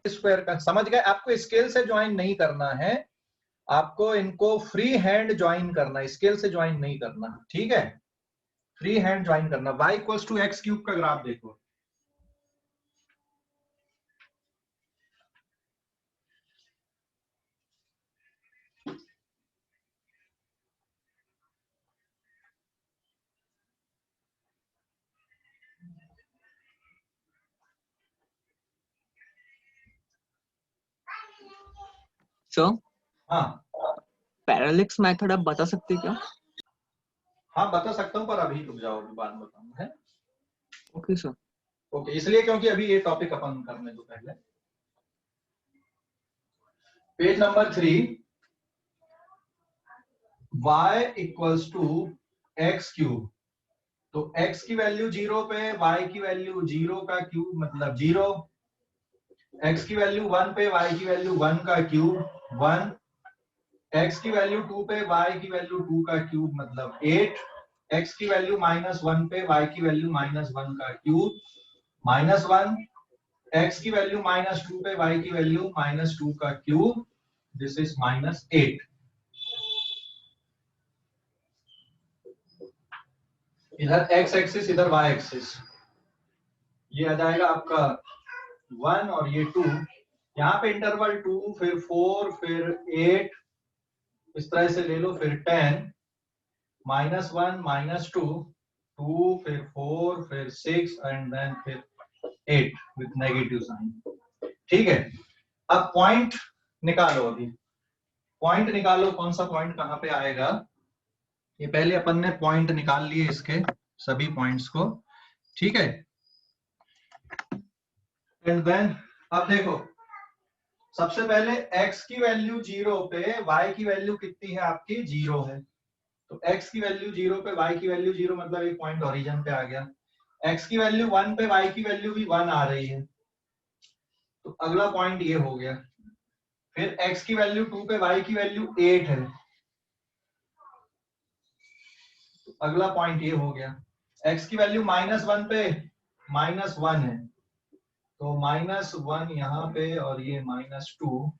Square का, समझ गए? आपको स्केल से ज्वाइन नहीं करना है, आपको इनको फ्री हैंड ज्वाइन करना है, स्केल से ज्वाइन नहीं करना, ठीक है? फ्री हैंड ज्वाइन करना। y equals to x cube का ग्राफ देखो, सर हाँ पैरालेक्स मेथड आप बता सकते हैं क्या? हाँ बता सकता हूँ, पर अभी रुक जाओ, अभी बाद में बताऊंगा, है? Okay sir. ओके, इसलिए क्योंकि अभी ये टॉपिक अपन करने दो पहले। Page number 3, y equals to x cube. तो x की वैल्यू 0 पे, y की वैल्यू 0 का क्यूब मतलब 0, x की वैल्यू 1 पे, y की वैल्यू 1 का क्यूब 1, x की वैल्यू 2 पे, y की वैल्यू 2 का क्यूब मतलब 8, x की वैल्यू -1 पे, y की वैल्यू -1 का क्यूब -1, x की वैल्यू -2 पे, y की वैल्यू -2 का क्यूब, दिस इज -8। इधर x एक्सिस, इधर y एक्सिस, ये आ जाएगा आपका 1 और ये 2, यहाँ पे इंटरवल 2, फिर 4, फिर 8, इस तरह से ले लो, फिर 10, -1, -2, 2, फिर 4, फिर 6 एंड देन फिर 8 विथ नेगेटिव साइन, ठीक है? अब पॉइंट निकालो, अभी पॉइंट निकालो, कौन सा पॉइंट कहाँ पे आएगा? ये पहले अपन ने पॉइंट निकाल लिए इसके सभी पॉइंट्स को, ठीक है? एंड देन अब देखो, सबसे पहले x की वैल्यू 0 पे, y की वैल्यू कितनी है आपकी? 0 है। तो x की वैल्यू 0 पे, y की वैल्यू 0, मतलब एक पॉइंट ओरिजिन पे आ गया। x की वैल्यू 1 पे, y की वैल्यू भी 1 आ रही है, तो अगला पॉइंट ये हो गया। फिर x की वैल्यू 2 पे, y की वैल्यू 8 है, तो अगला पॉइंट ये हो गया। x की वैल्यू -1 पे -1 है, तो -1 यहाँ पे, और ये -2,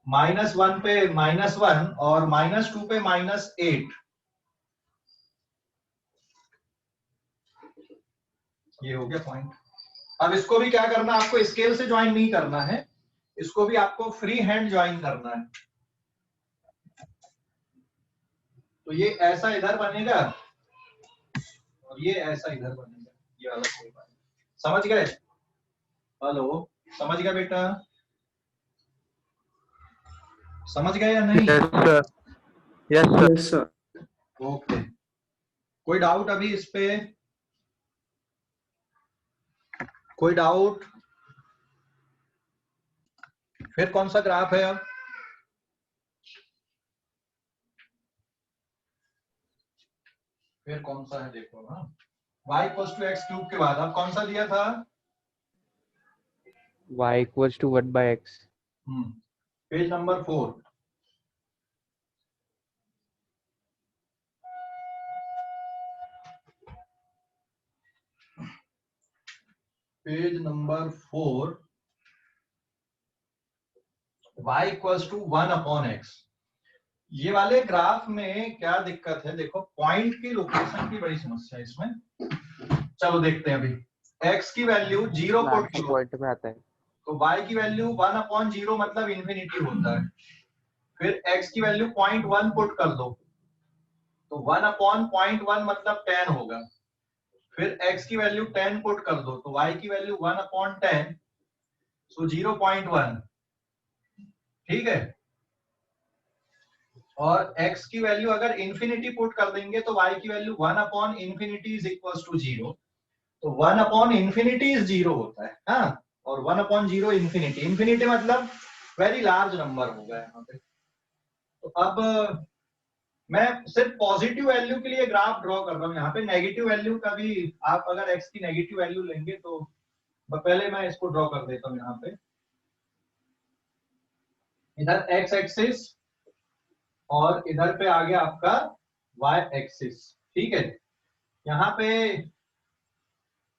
-1 पे -1 और -2 पे -8, ये हो गया पॉइंट। अब इसको भी क्या करना, आपको स्केल से ज्वाइन नहीं करना है, इसको भी आपको फ्री हैंड ज्वाइन करना है। तो ये ऐसा इधर बनेगा और ये ऐसा इधर बनेगा, ये वाला कोई बात नहीं। समझ गए? हेलो, समझ गया बेटा? समझ गए या नहीं? Yes sir, yes sir. Okay, कोई डाउट अभी इस पे? कोई डाउट? फिर कौन सा ग्राफ है अब? फिर कौन सा है देखो ना, y equals to x cube के बाद अब कौन सा दिया था? y equals to 1/x। Page number 4, page number 4, y equals to 1/x। ये वाले ग्राफ में क्या दिक्कत है? देखो, पॉइंट की लोकेशन की बड़ी समस्या है इसमें। चलो देखते हैं अभी। x की वैल्यू 0 पुट करो, पॉइंट में आता है, तो y की वैल्यू 1/0 मतलब इंफिनिटी होता है। फिर x की वैल्यू 0.1 पुट कर दो, तो 1/0.1 मतलब 10 होगा। फिर x की वैल्यू 10 पुट कर दो, तो y की वैल्यू 1/10, सो 0.1, ठीक है? और x की वैल्यू अगर इंफिनिटी पुट कर देंगे तो y की वैल्यू 1/∞ इज इक्वल्स टू 0। तो 1/∞ इज 0 होता है, हाँ? और 1/0 इंफिनिटी, इंफिनिटी मतलब वेरी लार्ज नंबर होगा यहाँ पे। तो अब मैं सिर्फ पॉजिटिव वैल्यू के लिए ग्राफ ड्रॉ कर रहा हूँ, यहाँ पे नेगेटिव वैल्यू का भी, आप अगर x की नेगेटिव वैल्यू लेंगे तो पहले मैं इसको ड्रॉ कर देता हूँ। यहाँ पे इधर x एक्सिस और इधर पे आ गया आपका y एक्सिस, ठीक है? यहाँ पे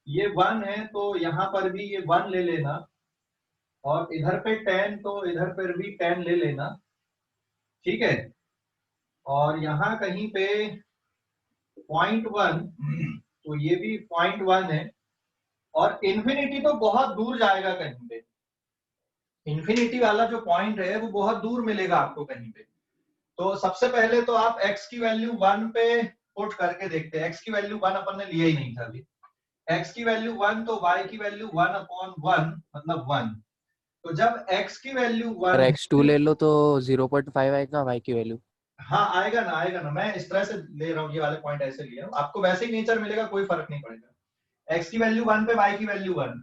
ये 1 है, तो यहाँ पर भी ये 1 ले लेना, और इधर पे 10 तो इधर पर भी 10 ले लेना, ठीक है। और यहाँ कहीं पे 0.1, तो ये भी 0.1 है। और इन्फिनिटी तो बहुत दूर जाएगा कहीं पे, इन्फिनिटी वाला जो पॉइंट है वो बहुत दूर मिलेगा आपको कहीं पे। तो सबसे पहले तो आप x की वैल्यू 1 पे पुट करके देखते हैं। x की वैल्यू 1 अपन ने लिया ही नहीं था अभी। x की वैल्यू 1 तो y की वैल्यू 1/1 मतलब 1। तो जब x की वैल्यू और 1, x2 ले लो तो 0.5 आएगा y की वैल्यू। हाँ आएगा ना, आएगा ना। मैं इस तरह से ले रहा हूँ, ये वाले पॉइंट ऐसे लिया हूं। आपको वैसे ही नेचर मिलेगा, कोई फर्क नहीं पड़ेगा। x की वैल्यू 1 पे y की वैल्यू 1,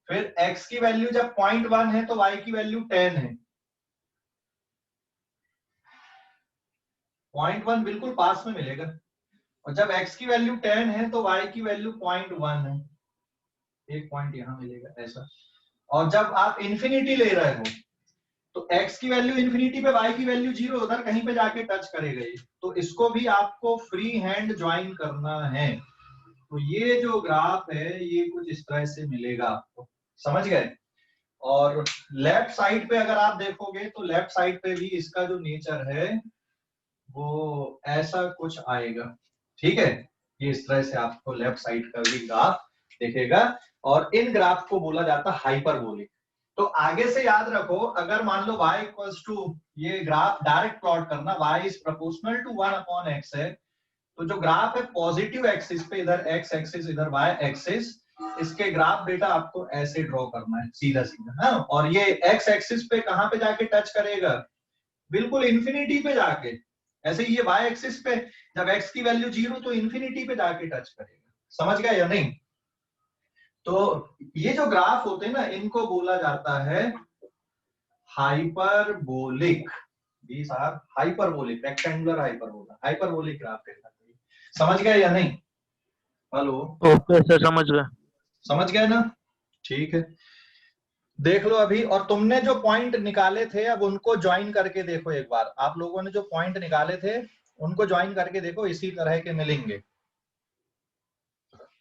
फिर x की वैल्यू जब 0.1 है तो y की वैल्यू 10 है। 0.1 बिल्कुल पास में मिलेगा। और जब x की वैल्यू 10 है तो y की वैल्यू 0.1 है, एक पॉइंट यहां मिलेगा ऐसा। और जब आप इंफिनिटी ले रहे हो तो x की वैल्यू इंफिनिटी पे, y की वैल्यू 0, उधर कहीं पे जाके टच करेगा ये। तो इसको भी आपको फ्री हैंड ज्वाइन करना है। तो ये जो ग्राफ है ये कुछ इस तरह से मिलेगा आपको, समझ गए। और लेफ्ट साइड पे अगर आप देखोगे तो लेफ्ट साइड पे भी इसका जो नेचर है वो ऐसा कुछ आएगा, ठीक है। ये इस तरह से आपको लेफ्ट साइड का भी ग्राफ दिखेगा। और इन ग्राफ को बोला जाता है हाइपरबोलिक। तो आगे से याद रखो, अगर मान लो y इक्वल्स टू, ये ग्राफ डायरेक्ट प्लॉट करना, y is proportional to 1/x है। तो जो ग्राफ है पॉजिटिव एक्सिस पे, इधर x एक्सिस इधर y एक्सिस, इसके ग्राफ बेटा आपको ऐसे ड्रॉ करना है सीधा सीधा, हाँ। और ये x एक्सिस पे कहां पे जाके टच करेगा, बिल्कुल इंफिनिटी पे जाके। ऐसे ही ये y एक्सिस पे जब x की वैल्यू 0 तो इंफिनिटी पे जाके टच करेगा, समझ गया या नहीं। तो ये जो ग्राफ होते हैं ना, इनको बोला जाता है hyperbolic. These are hyperbolic, rectangular hyperbolic graph कहलाते हैं। समझ गए या नहीं। हेलो, ओके सर, समझ गए। समझ गए ना, ठीक है। देख लो अभी, और तुमने जो पॉइंट निकाले थे अब उनको ज्वाइन करके देखो एक बार। आप लोगों ने जो पॉइंट निकाले थे उनको ज्वाइन करके देखो, इसी तरह के मिलेंगे।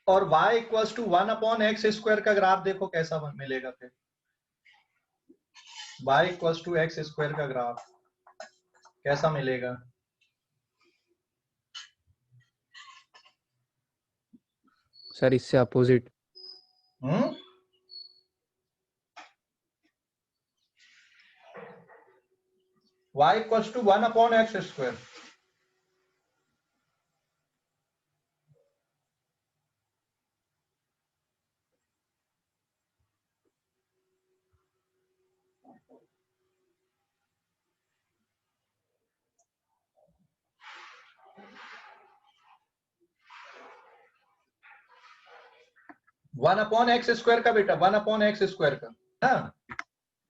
और y इक्वल्स टू 1/x² का ग्राफ देखो कैसा मिलेगा फिर। y इक्वल्स टू x² का ग्राफ कैसा मिलेगा। सर इससे opposite. y equals to 1/x²। One upon x² का बेटा, 1/x² का, हाँ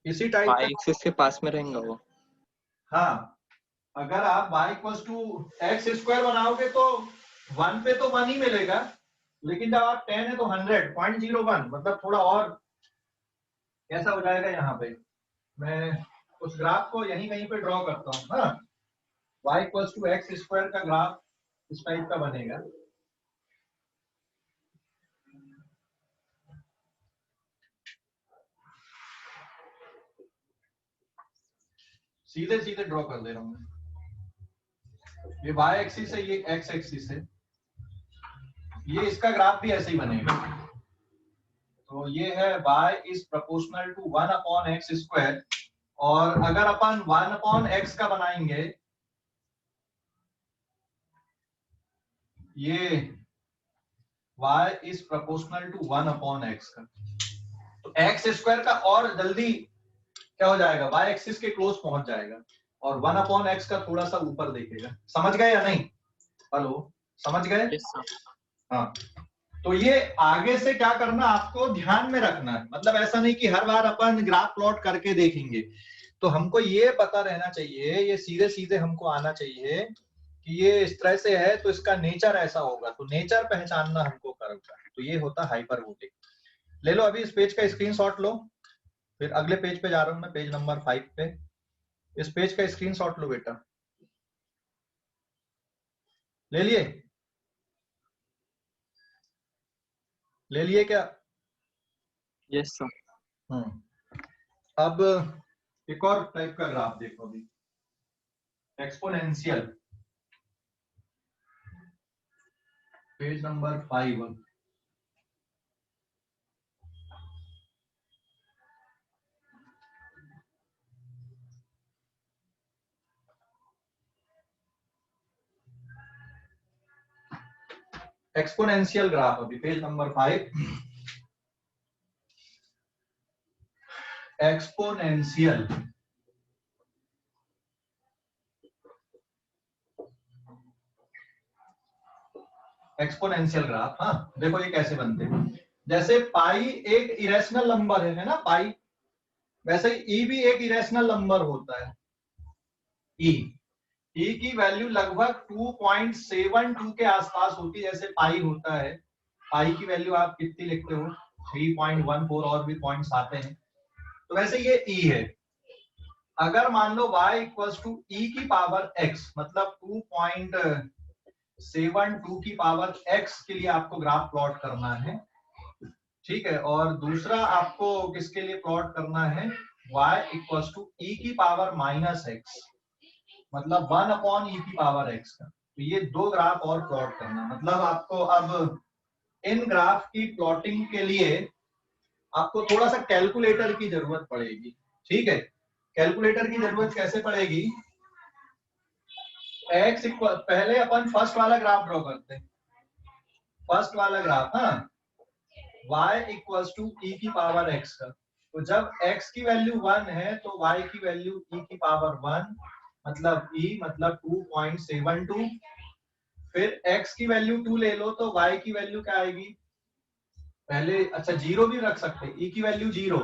इसी टाइप y का। एक्सिस के पास में रहेगा वो। हाँ, अगर आप y इक्वल्स टू x² बनाओगे तो 1 पे तो 1 ही मिलेगा, लेकिन जब आप 10 है तो 100.01, मतलब थोड़ा और कैसा हो जाएगा। यहाँ पे मैं उस ग्राफ को यहीं कहीं पे ड्रॉ करता हूँ, हाँ। y इक्वल्स टू x² का ग्राफ इस टाइप का बनेगा। सीधे सीधे ड्रॉ कर दे रहा हूँ मैं। ये y एक्सिस है, ये x एक्सिस है, ये इसका ग्राफ भी ऐसे ही बनेगा। तो ये है y is proportional to 1/x²। और अगर अपन 1/x का बनाएंगे, ये y is proportional to 1/x का, तो x² का और जल्दी क्या हो जाएगा, y एक्सिस के क्लोज पहुंच जाएगा और 1/x का थोड़ा सा ऊपर देखेगा। समझ गए या नहीं। हेलो, समझ गए। Yes sir. हाँ, तो ये आगे से क्या करना आपको ध्यान में रखना है। मतलब ऐसा नहीं कि हर बार अपन ग्राफ प्लॉट करके देखेंगे। तो हमको ये पता रहना चाहिए, ये सीधे सीधे हमको आना चाहिए कि ये इस तरह से है तो इसका नेचर ऐसा होगा। तो नेचर पहचानना हमको करेगा, तो ये होता है हाइपरबोलिक। ले लो अभी इस पेज का स्क्रीनशॉट लो, फिर अगले पेज पे जा रहा हूं मैं, पेज नंबर 5 पे। इस पेज का स्क्रीनशॉट लो बेटा, ले लिए, ले लिए क्या। Yes sir. अब एक और टाइप का ग्राफ देखो अभी, exponential, page number 5। Exponential graph अभी page number 5। Exponential, exponential graph. हाँ देखो ये कैसे बनते हैं, जैसे पाई एक इरेशनल नंबर है ना पाई, वैसे ई भी एक इरेशनल नंबर होता है। ई की वैल्यू लगभग 2.72 के आसपास होती है, जैसे पाई होता है। पाई की वैल्यू आप कितनी लिखते हो, 3.14, और भी पॉइंट्स आते हैं। तो वैसे ये ई है। अगर मान लो y इक्वल्स टू ई की पावर x, मतलब 2.72 की पावर x के लिए आपको ग्राफ प्लॉट करना है, ठीक है। और दूसरा आपको किसके लिए प्लॉट करना है, y इक्वल्स टू ई की पावर -x, मतलब 1 अपॉन ई की पावर x का। तो ये दो ग्राफ और प्लॉट करना, मतलब आपको अब इन ग्राफ की प्लॉटिंग के लिए आपको थोड़ा सा कैलकुलेटर की जरूरत पड़ेगी, ठीक है। कैलकुलेटर की जरूरत कैसे पड़ेगी, x इक्वल, पहले अपन फर्स्ट वाला ग्राफ ड्रॉ करते हैं, फर्स्ट वाला ग्राफ। हाँ, y इक्वल्स टू ई की पावर x का। तो जब x की वैल्यू 1 है तो y की वैल्यू e की पावर 1, मतलब e मतलब 2.72। फिर x की वैल्यू 2 ले लो तो y की वैल्यू क्या आएगी, पहले अच्छा 0 भी रख सकते, e की वैल्यू 0,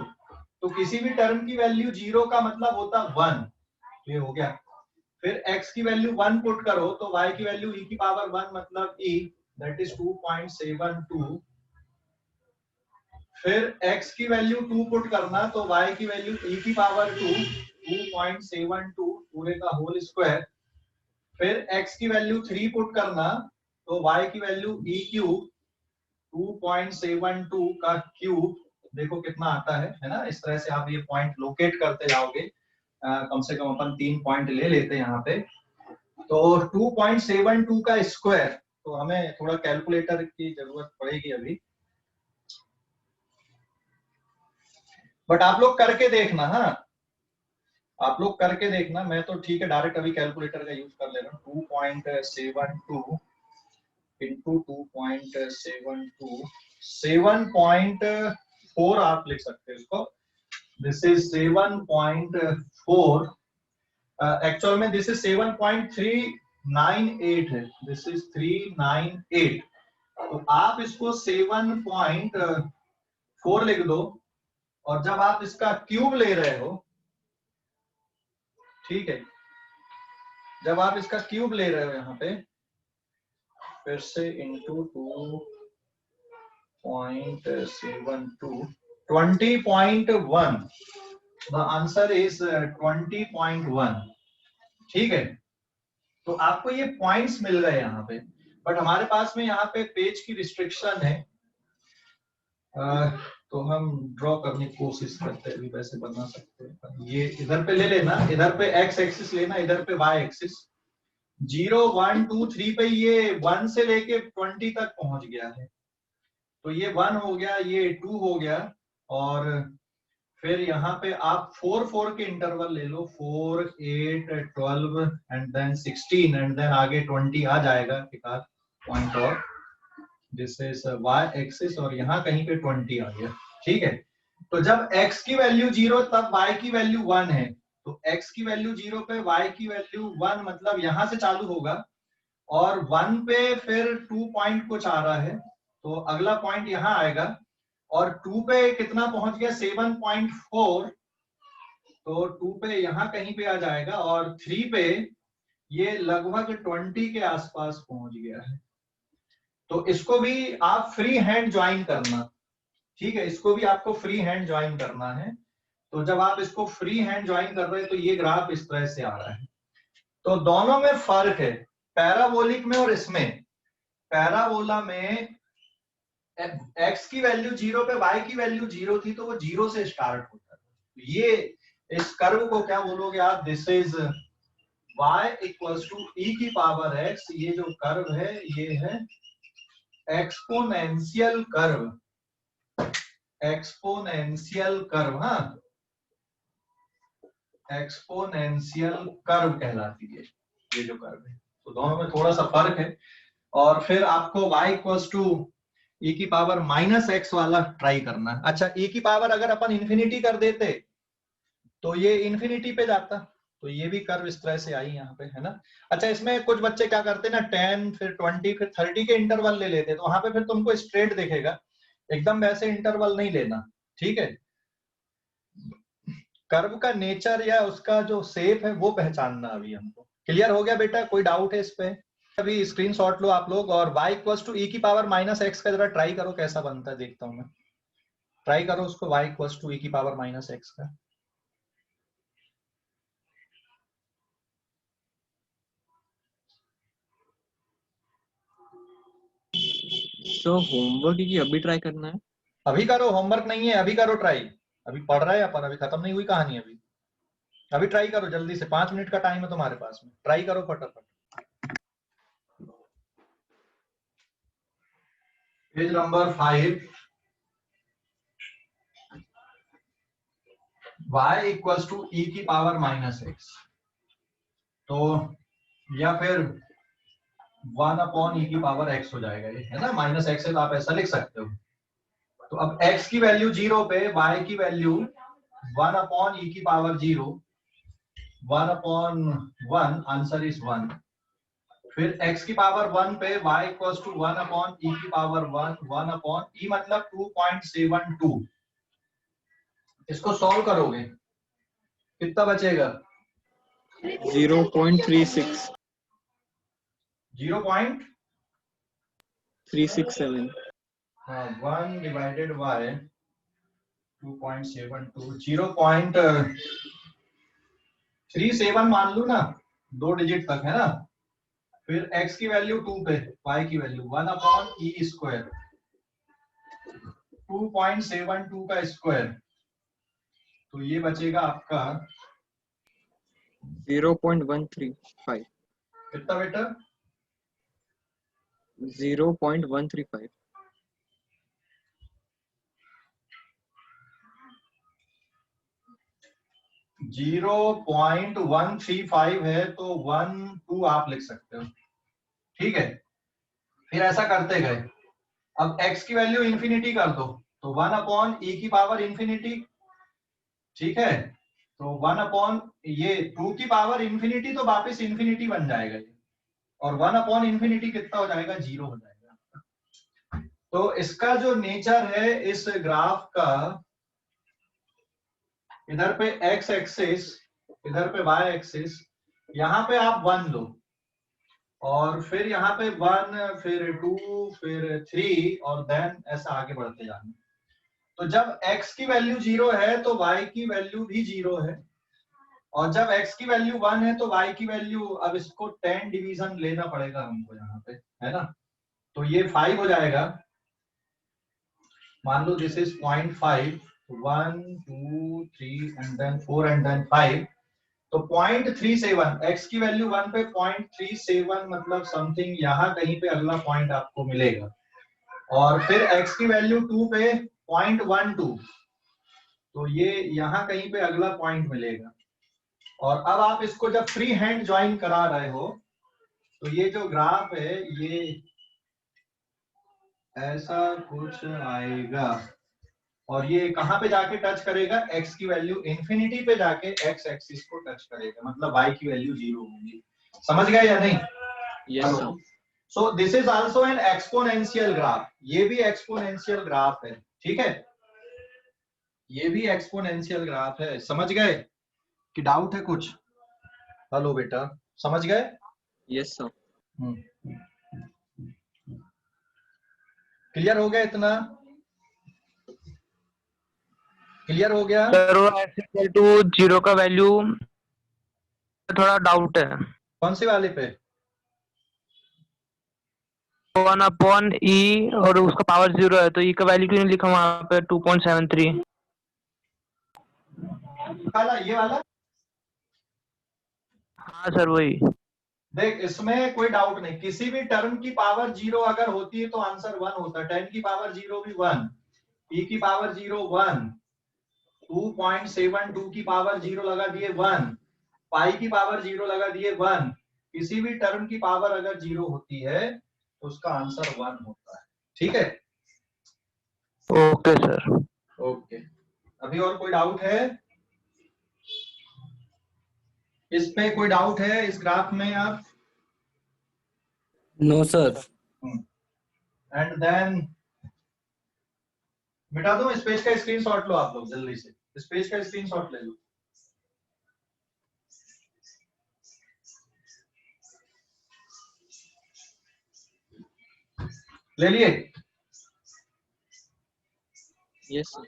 तो किसी भी टर्म की वैल्यू 0 का मतलब होता 1, ये हो गया। फिर x की वैल्यू 1 पुट करो तो y की वैल्यू e की पावर 1 मतलब e, दैट इज 2.72। फिर x की वैल्यू 2 पुट करना तो y की वैल्यू e की पावर 2, 2.72 पूरे का होल स्क्वायर। फिर x की वैल्यू 3 पुट करना तो y की वैल्यू e क्यूब, 2.72 का क्यूब, देखो कितना आता है ना। इस तरह से आप ये पॉइंट लोकेट करते जाओगे। कम से कम अपन 3 पॉइंट ले लेते हैं यहाँ पे। तो 2.72 का स्क्वायर, तो हमें थोड़ा कैलकुलेटर की जरूरत पड़ेगी अभी, बट आप लोग करके देखना। हाँ, आप लोग करके देखना, मैं तो ठीक है डायरेक्ट अभी कैलकुलेटर का यूज कर ले रहा हूँ। 2.72 इंटू 2.72, 7.4 आप लिख सकते हैं इसको। दिस इज 7.4, एक्चुअल में दिस इज 7.398 है, दिस इज 398। तो आप इसको 7.4 लिख दो, और जब आप इसका क्यूब ले रहे हो, ठीक है, जब आप इसका क्यूब ले रहे हो यहाँ पे, फिर से इंटू 2.72, 20.1, द आंसर इज 20.1, ठीक है। तो आपको ये पॉइंट्स मिल गए यहाँ पे, बट हमारे पास में यहाँ पे पेज की रिस्ट्रिक्शन है, तो हम ड्रॉ करने की कोशिश करते हैं, वैसे बना सकते हैं। ये इधर पे ले लेना, इधर पे x एक्सिस लेना, इधर पे y एक्सिस। 0, 1, 2, 3 पे ये 1 से लेके 20 तक पहुंच गया है, तो ये 1 हो गया, ये 2 हो गया, और फिर यहाँ पे आप 4, 4 के इंटरवल ले लो, 4, 8, 12 एंड देन 16 एंड देन आगे 20 आ जाएगा एक आध पॉइंट और, जिससे y एक्सिस, और यहाँ कहीं पे 20 आ गया, ठीक है। तो जब x की वैल्यू 0 तब y की वैल्यू 1 है, तो x की वैल्यू 0 पे y की वैल्यू 1, मतलब यहां से चालू होगा, और 1 पे फिर 2 पॉइंट कुछ आ रहा है, तो अगला पॉइंट यहाँ आएगा, और 2 पे कितना पहुंच गया, 7.4, तो 2 पे यहाँ कहीं पे आ जाएगा, और 3 पे ये लगभग 20 के आसपास पहुंच गया है। तो इसको भी आप फ्री हैंड ज्वाइन करना, ठीक है, इसको भी आपको फ्री हैंड ज्वाइन करना है। तो जब आप इसको फ्री हैंड ज्वाइन कर रहे हैं तो ये ग्राफ इस तरह से आ रहा है। तो दोनों में फर्क है, पैराबोलिक में और इसमें। पैराबोला में x की वैल्यू 0 पे y की वैल्यू 0 थी, तो वो 0 से स्टार्ट होता है, ये इस कर्व को क्या बोलोगे आप? This is y equals to e की पावर x। ये जो कर्व है ये है एक्सपोनेंशियल कर्व। एक्सपोनेंशियल कर्व, हाँ, एक्सपोनेंशियल कर्व कहलाती है ये जो कर्व है। तो दोनों में थोड़ा सा फर्क है। और फिर आपको y इक्वल्स टू e की पावर माइनस एक्स वाला ट्राई करना है। अच्छा, e की पावर अगर अपन इन्फिनिटी कर देते तो ये इन्फिनिटी पे जाता, तो ये भी कर्व इस तरह से आई यहाँ पे, है ना। अच्छा, इसमें कुछ बच्चे क्या करते हैं ना, 10 फिर 20 फिर 30 के इंटरवल ले लेते, तो वहां पे फिर तुमको स्ट्रेट दिखेगा, एकदम वैसे इंटरवल नहीं लेना, ठीक है। कर्व का नेचर या उसका जो शेप है वो पहचानना अभी हमको। क्लियर हो गया बेटा? कोई डाउट है इस पे? अभी स्क्रीनशॉट लो आप लोग और y इक्वल्स टू e की पावर माइनस एक्स का जरा ट्राई करो कैसा बनता है, देखता हूं मैं। ट्राई करो उसको, y इक्वल्स टू e की पावर माइनस एक्स का। सो होमवर्क की अभी ट्राई करना है? अभी करो, होमवर्क नहीं है, अभी करो ट्राई। अभी पढ़ रहे हैं अपन, अभी खत्म नहीं हुई कहानी। अभी ट्राई करो जल्दी से, 5 मिनट का टाइम है तुम्हारे पास में, ट्राई करो फटाफट। Page number 5, y equals to e की पावर माइनस एक्स। तो या फिर 1 अपॉन e की पावर x हो जाएगा ये, है ना। माइनस एक्स है तो आप ऐसा लिख सकते हो। तो अब x की वैल्यू 0 पे y की वैल्यू 1 अपॉन e की पावर 0, 1 अपॉन 1, आंसर इज 1। फिर x की पावर 1 पे y equals to 1 upon e की पावर 1, 1 अपॉन e मतलब 2.72। इसको सॉल्व करोगे कितना बचेगा? 0.36 0.367। 367। हाँ, 1 डिवाइडेड बाय 2.72, 0.37 मान लू ना, 2 डिजिट तक, है ना। फिर x की वैल्यू 2 पे, y की वैल्यू 1 अपॉन e स्क्वायर, 2.72 का स्क्वायर, तो ये बचेगा आपका 0.135। कितना बेटा? 0.135। 0.135 है तो 1 2 आप लिख सकते हो, ठीक है। फिर ऐसा करते गए, अब x की वैल्यू इंफिनिटी कर दो, तो 1 अपॉन e की पावर इंफिनिटी, ठीक है। तो 1 अपॉन ये 2 की पावर इंफिनिटी तो वापस इंफिनिटी बन जाएगा ये, और 1 अपॉन इंफिनिटी कितना हो जाएगा? 0 हो जाएगा। तो इसका जो नेचर है इस ग्राफ का, इधर पे x एक्सिस, इधर पे y एक्सिस, यहाँ पे आप 1 लो, और फिर यहाँ पे 1, फिर 2, फिर 3, और देन ऐसा आगे बढ़ते जाना। तो जब x की वैल्यू 0 है तो y की वैल्यू भी 0 है, और जब x की वैल्यू 1 है तो y की वैल्यू, अब इसको 10 डिवीजन लेना पड़ेगा हमको यहाँ पे, है ना। तो ये 5 हो जाएगा, मान लो this is 0.5, 1 2 3 and then 4 and then 5, तो 0.37, x की वैल्यू 1 पे 0.37 मतलब समथिंग यहाँ कहीं पे अगला पॉइंट आपको मिलेगा, और फिर x की वैल्यू 2 पे 0.12, तो ये यहाँ कहीं पे अगला पॉइंट मिलेगा। और अब आप इसको जब फ्री हैंड ज्वाइन करा रहे हो तो ये जो ग्राफ है ये ऐसा कुछ आएगा, और ये कहां पे जाके टच करेगा? x की वैल्यू इंफिनिटी पे जाके x एक्सिस को टच करेगा, मतलब y की वैल्यू 0 होगी। समझ गए या नहीं? Yes sir. So this is also an exponential graph, ये भी एक्सपोनेंशियल ग्राफ है, ठीक है। ये भी एक्सपोनेंशियल ग्राफ है। समझ गए कि डाउट है कुछ? हेलो बेटा, समझ गए? Yes sir. क्लियर हो गया इतना? क्लियर हो गया? सर वो x इक्वल टू 0 का वैल्यू थोड़ा डाउट है। कौन सी वाले पे? 1 अपॉन e और उसका पावर 0 है, तो e का वैल्यू क्यों नहीं लिखा वहां पे 2.73? वाला, ये वाला। हाँ सर वही। देख इसमें कोई डाउट नहीं, किसी भी टर्म की पावर 0 अगर होती है तो आंसर 1 होता है। 10 की पावर 0 भी 1, e की पावर 0 1, 2.72 की पावर 0 लगा दिए 1, पाई की पावर 0 लगा दिए 1। किसी भी टर्म की पावर अगर 0 होती है तो उसका आंसर 1 होता है। ठीक है, ओके सर। ओके। अभी और कोई डाउट है इसमें? कोई डाउट है इस ग्राफ में आप? No sir. एंड देन मिटा दो इस पेज का स्क्रीनशॉट, लो आप लोग जल्दी से इस पेज का स्क्रीनशॉट ले लो। ले लिए? Yes sir.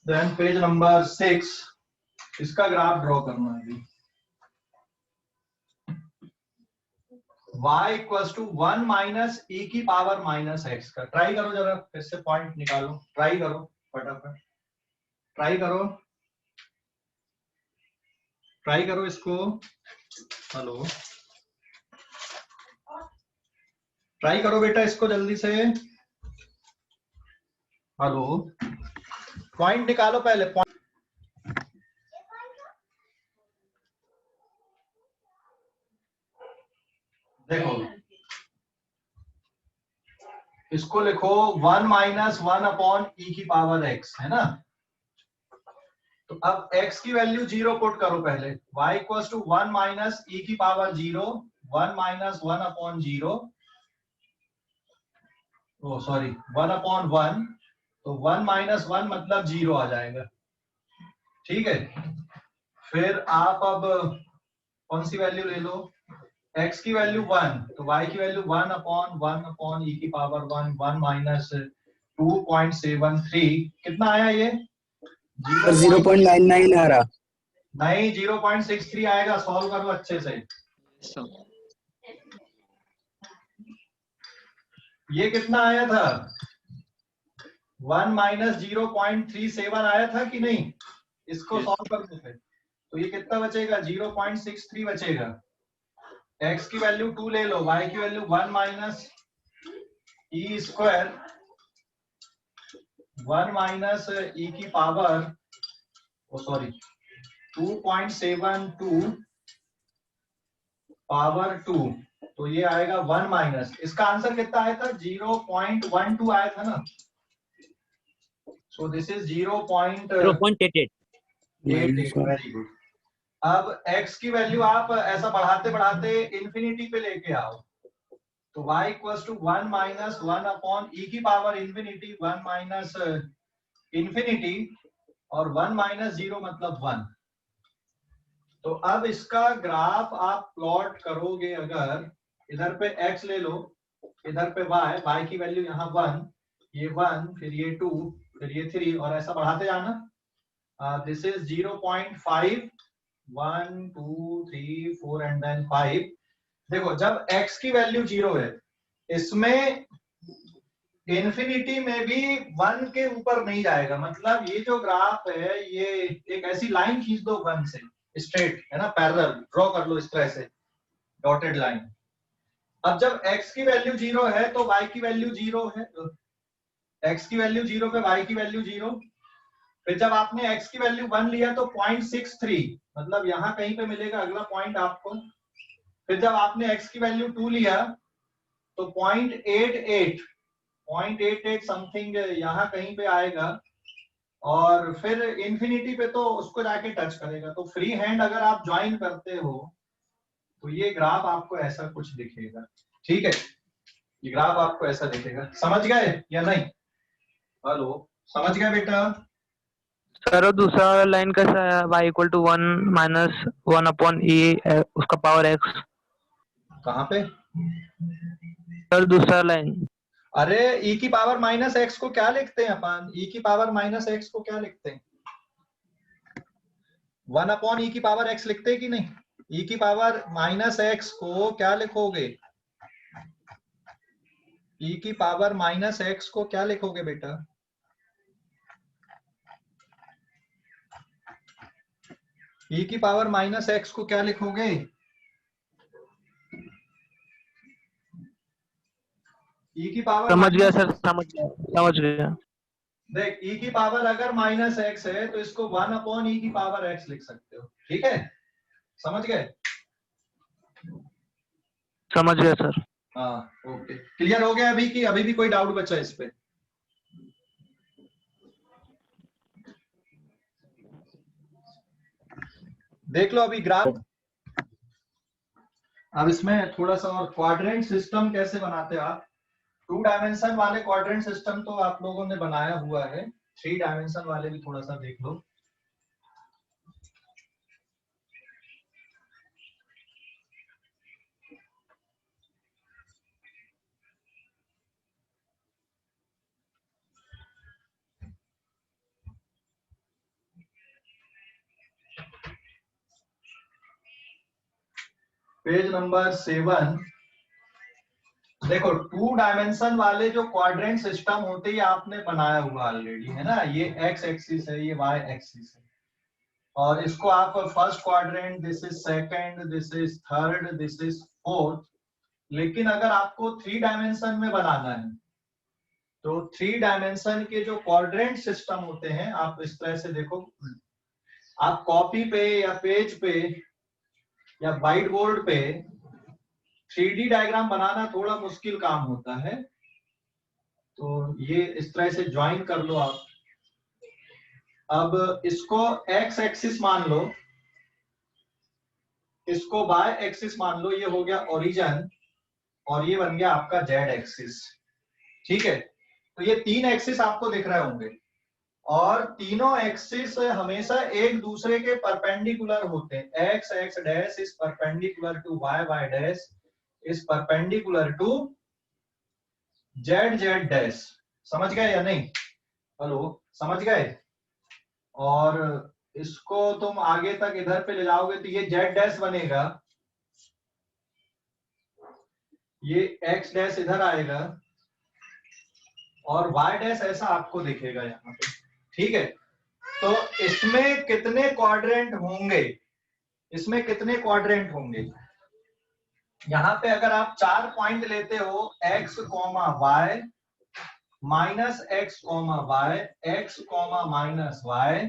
Then page number 6, इसका ग्राफ ड्रॉ करना है अभी। y equals to 1 minus e की पावर माइनस x का। ट्राई करो जरा, इससे पॉइंट निकालो, ट्राई करो फटाफट, ट्राई करो, ट्राई करो इसको। हेलो, ट्राई करो बेटा इसको जल्दी से। हेलो, पॉइंट निकालो पहले, पॉइंट। देखो इसको लिखो 1 माइनस 1 अपॉन ई की पावर x, है ना। तो अब x की वैल्यू 0 पुट करो पहले। y इक्वल्स टू 1 माइनस ई की पावर 0, 1 माइनस 1 अपॉन 0, ओ सॉरी 1 अपॉन 1, तो 1 माइनस 1 मतलब 0 आ जाएगा। ठीक है, फिर आप अब कौन सी वैल्यू ले लो, x की वैल्यू 1, तो y की वैल्यू 1 अपॉन e की पावर 1, 1 माइनस 2.73, कितना आया ये? 0.99 आ रहा। नहीं 0.63 आएगा, सॉल्व करो अच्छे से। ये कितना आया था? 1 माइनस 0.37 आया था कि नहीं? इसको सॉल्व कर दो फिर, तो ये कितना बचेगा? 0.63 बचेगा। x की वैल्यू 2 ले लो, y की value 1 minus E square, 1 minus ई की पावर, ओ सॉरी 2.72 पावर 2, तो ये आएगा 1 माइनस, इसका आंसर कितना आया था? 0.12 आया था ना। So this is 0.88। Very good. अब x की वैल्यू आप ऐसा बढ़ाते बढ़ाते इंफिनिटी पे लेके आओ, तो y equals to 1 minus 1 upon e की पावर इंफिनिटी, 1 माइनस इंफिनिटी, और 1 माइनस 0 मतलब 1। तो अब इसका ग्राफ आप प्लॉट करोगे, अगर इधर पे x ले लो, इधर पे y की वैल्यू यहाँ 1, ये 1, फिर ये 2, फिर ये 3, और ऐसा बढ़ाते जाना। This is 0.5, 1 2 3 4 and then 5। देखो जब x की वैल्यू 0 है, इसमें इंफिनिटी में भी 1 के ऊपर नहीं जाएगा, मतलब ये जो ग्राफ है ये एक ऐसी लाइन खींच दो 1 से स्ट्रेट, है ना, पैरेलल ड्रॉ कर लो इस तरह से, डॉटेड लाइन। अब जब x की वैल्यू 0 है तो y की वैल्यू 0 है, x की वैल्यू 0 पे y की वैल्यू 0। फिर जब आपने x की वैल्यू 1 लिया तो 0.63, मतलब यहां कहीं पे मिलेगा अगला पॉइंट आपको। फिर जब आपने x की वैल्यू 2 लिया तो 0.88 समथिंग यहाँ कहीं पे आएगा, और फिर इंफिनिटी पे तो उसको जाके टच करेगा। तो फ्री हैंड अगर आप ज्वाइन करते हो तो ये ग्राफ आपको ऐसा कुछ दिखेगा। ठीक है, ये ग्राफ आपको ऐसा दिखेगा। समझ गए या नहीं? हेलो, समझ गए बेटा? सर दूसरा वाला लाइन कैसा है? y equal to 1 minus 1 upon e उसका पावर x। कहाँ पे? सर दूसरा लाइन अरे e की पावर माइनस एक्स को क्या लिखते हैं अपन? e की पावर माइनस एक्स को क्या लिखते हैं? 1 अपॉन e की पावर x लिखते हैं कि नहीं? e की पावर माइनस एक्स को क्या लिखोगे? e की पावर माइनस एक्स को क्या लिखोगे बेटा? e की पावर माइनस एक्स को क्या लिखोगे? e की पावर समझ गया सर, समझ गया। देख e की पावर अगर माइनस एक्स है तो इसको 1 अपॉन e की पावर x लिख सकते हो, ठीक है? समझ गए? समझ गया सर। हाँ ओके, क्लियर हो गया अभी? कि अभी भी कोई डाउट बचा इस पे? देख लो अभी ग्राफ। अब इसमें थोड़ा सा और क्वाड्रेंट सिस्टम कैसे बनाते हो आप? 2 डायमेंशन वाले क्वाड्रेंट सिस्टम तो आप लोगों ने बनाया हुआ है, 3 डायमेंशन वाले भी थोड़ा सा देख लो। पेज नंबर 7 देखो, 2 डायमेंशन वाले जो क्वाड्रेंट सिस्टम होते हैं आपने बनाया हुआ ऑलरेडी है ना। ये एक्स एक्सिस है, ये वाई एक्सिस है, और इसको आप first quadrant, this is second, this is third, this is fourth. लेकिन अगर आपको 3 डायमेंशन में बनाना है तो 3 डायमेंशन के जो क्वाड्रेंट सिस्टम होते हैं, आप इस तरह से देखो, आप कॉपी पे या पेज पे या व्हाइट बोर्ड पे 3D डायग्राम बनाना थोड़ा मुश्किल काम होता है। तो ये इस तरह से ज्वाइन कर लो आप। अब इसको एक्स एक्सिस मान लो, इसको वाई एक्सिस मान लो, ये हो गया ओरिजिन, और ये बन गया आपका जेड एक्सिस, ठीक है? तो ये 3 एक्सिस आपको दिख रहे होंगे, और तीनों एक्सिस हमेशा एक दूसरे के परपेंडिकुलर होते हैं। X x dash is perpendicular to y, y dash is perpendicular to z, z dash. समझ गए या नहीं? हेलो, समझ गए? और इसको तुम आगे तक इधर पे ले जाओगे तो ये जेड डैश बनेगा, ये एक्स डैश इधर आएगा, और वाई डैश ऐसा आपको दिखेगा यहाँ पे, ठीक है? तो इसमें कितने क्वाड्रेंट होंगे? इसमें कितने क्वाड्रेंट होंगे? यहाँ पे अगर आप 4 पॉइंट लेते हो, x, y, minus x, y, x, minus y,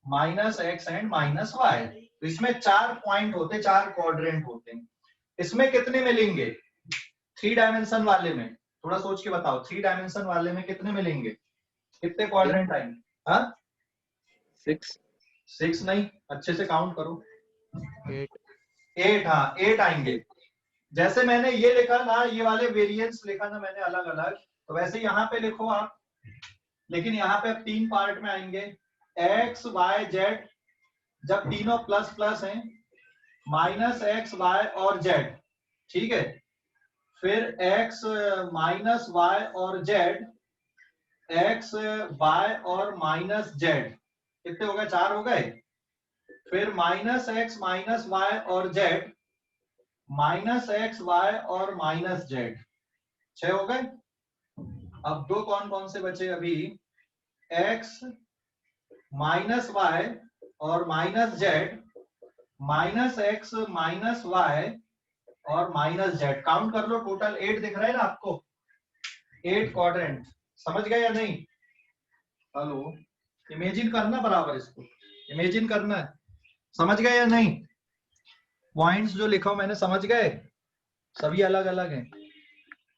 minus x and minus y, तो इसमें 4 पॉइंट होते, 4 क्वाड्रेंट होते हैं। इसमें कितने मिलेंगे 3 डायमेंशन वाले में? थोड़ा सोच के बताओ, 3 डायमेंशन वाले में कितने मिलेंगे? कितने क्वाड्रेंट आएंगे? हाँ 6 नहीं, अच्छे से काउंट करो। 8, हाँ 8 आएंगे। जैसे मैंने ये लिखा ना, ये वाले वेरिएंस लिखा ना मैंने अलग अलग, तो वैसे यहाँ पे लिखो आप, लेकिन यहाँ पे अब 3 पार्ट में आएंगे। एक्स वाई जेड, जब तीनों प्लस प्लस हैं, माइनस एक्स वाई और जेड, ठीक है? फिर एक्स माइनस वाई और जेड, एक्स वाई और माइनस जेड, कितने हो गए? 4 हो गए। फिर माइनस एक्स माइनस वाई और जेड, माइनस एक्स वाई और माइनस जेड, 6 हो गए। अब 2 कौन कौन से बचे अभी? एक्स माइनस वाई और minus z, minus x minus y और माइनस जेड। काउंट कर लो, टोटल 8 दिख रहा है ना आपको, 8 क्वाड्रेंट। समझ गए या नहीं? हेलो, इमेजिन करना बराबर, इसको इमेजिन करना है। समझ गए या नहीं? पॉइंट्स जो लिखा मैंने, समझ गए? सभी अलग अलग हैं,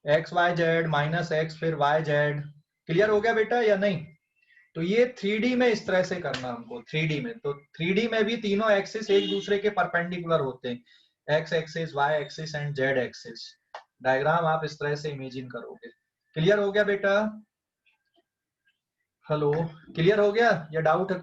x y z, minus x, फिर वाई जेड। क्लियर हो गया बेटा या नहीं? तो ये 3D में इस तरह से करना हमको। 3D में, तो 3D में भी तीनों एक्सिस एक दूसरे के परपेंडिकुलर होते हैं, x axis, y axis and z axis. Diagram आप इस तरह से इमेजिन करोगे। क्लियर हो गया बेटा? हेलो, क्लियर हो गया या डाउट है?